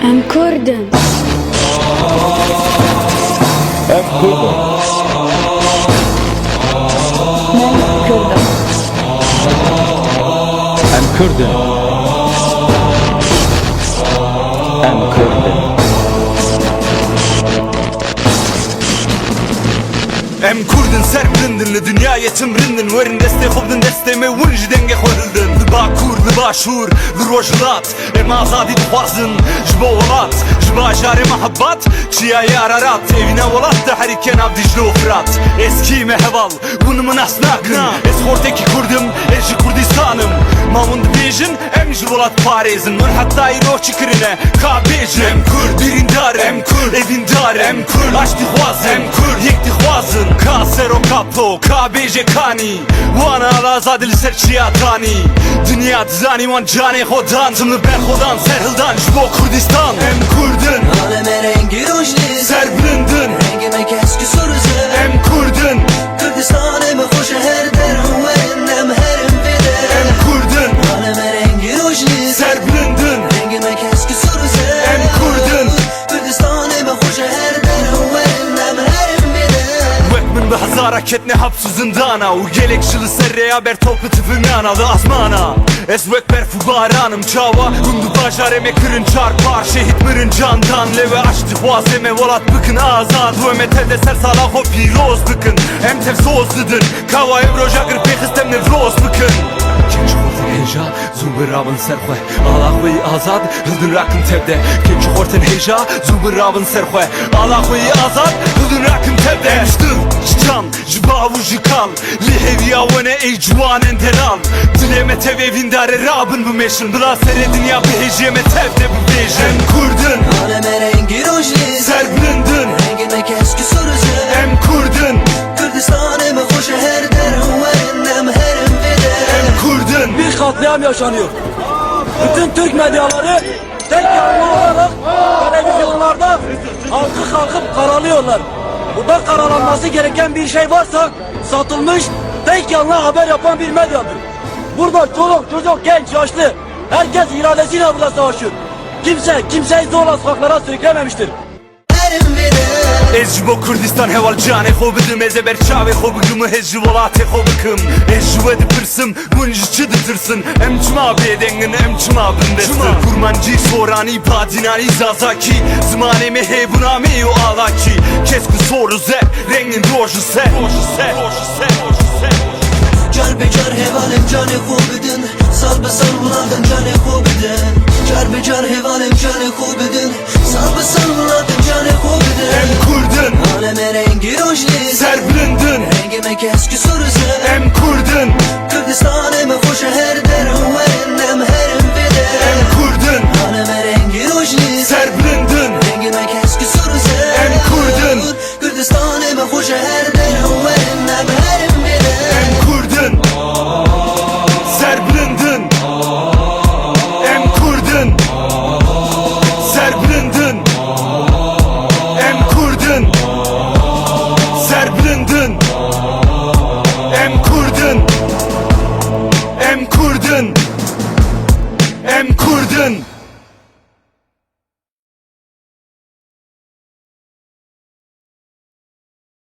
Em Kurdin. Em Kurdin. Men Kurdin. Em Kurdin. Em Kurdin. Em Kurdin ser brindin li dünya yetim rindin Werin deste xubdin deste me wunj denge xwerildin Li Bakur, li Başur, li Rojhilat Em azadî dixwazin ji bo welat Ji bajarê mehebat çiya yararat Evîne welat de herîkê nav Dîcle û Firat Eskî me heval hûn min nas nakin Ez xortekî Kurdim, ez ji Kurdistanım Ma hûn dibêjin em ji welat parêzin Min heta îro çi kirine ka bêjin Em Kurd, birîndar em Kurd, evîndar em Kurd Aş dixwazin, em Kurd, yek dixwazin Ka sero kapo, ka bêje kanî Wan ala azadî li ser çiya danî Dünya dizanî wan canê xwe dan Tim li ber xwedan serhildan ji bo Kurdistan Em Kurdin, Aleme rengi rojli ser bilindin Rengime keski soruze Em Kurdin, Kürdistan'ı hoş her derim Verim herim vide em Kurdin, Aleme rengi rojli ser bilindin Rengime keski soruze Em Kurdin, Kürdistan'ı hoş her derim Verim herim vide Wek min bi hezara ketne hapsu zindana û gelek ji li ser rêya ber topli tivînana li asmana Ez wek berf û baranım çawa hûn di bajarê me kirin çar par Şehîd mirin candan lê we aş dixwazê me welat bikin azad Wê me tevde ser sala xwe pîroz bikin Em tevsoz didin kawa ev roja gir pêxist em nevroz bikin Keçi xortin hêja zû birabin ser xwe Ala xwe yî azad hildin rakin tevde Keçi xortin hêja zû birabin ser xwe Ala xwe yî azad hildin rakin tevde Em ji dil, ji can, ji bav û ji kal Lê hêviya we ne ey ciwanen deral Dilê me tev evîndarê rabin bimeşin Bila serê dinya bi hêjiyê me tev de bibêjin Em Kurdin, Aleme rengi rojli ser bilindin Rengime keski soruze Em Kurdin, Kürdistan'ı hoş her derim Verim herim vide em Kurdin Bir katliam yaşanıyor. Bütün Türk medyaları tek yanlı olarak televizyonlarda halkı kalkıp karalıyorlar. Burada karalanması gereken bir şey varsa satılmış tek yanlı haber yapan bir medyadır. Burada çoluk çocuk genç yaşlı herkes iradesiyle burada savaşıyor. Kimseyi zorla sokaklara sürüklememiştir. Herim vide Ez ji bo Kurdistan heval canê xwe bidim Ez ê ber çavê xwe bigim Ez ji welatê xwe bikim Ez ji we dipirsim hûn ji çi ditirsin Em çima bêdengin em çima bindestin Kurmancî soranî padînanî zazakî Zimanê me hêbûnamê û alakî Kes ku soru zer rengin roj ji ser Car be car hevalem canê xwe bidin Sal be sal welatem canê xwe bidin Car be car hevalem canê xwe bidin Sal be sal welatem canê xwe bidin Em Kurdin, Aleme rengi rojli ser bilindin Rengime keski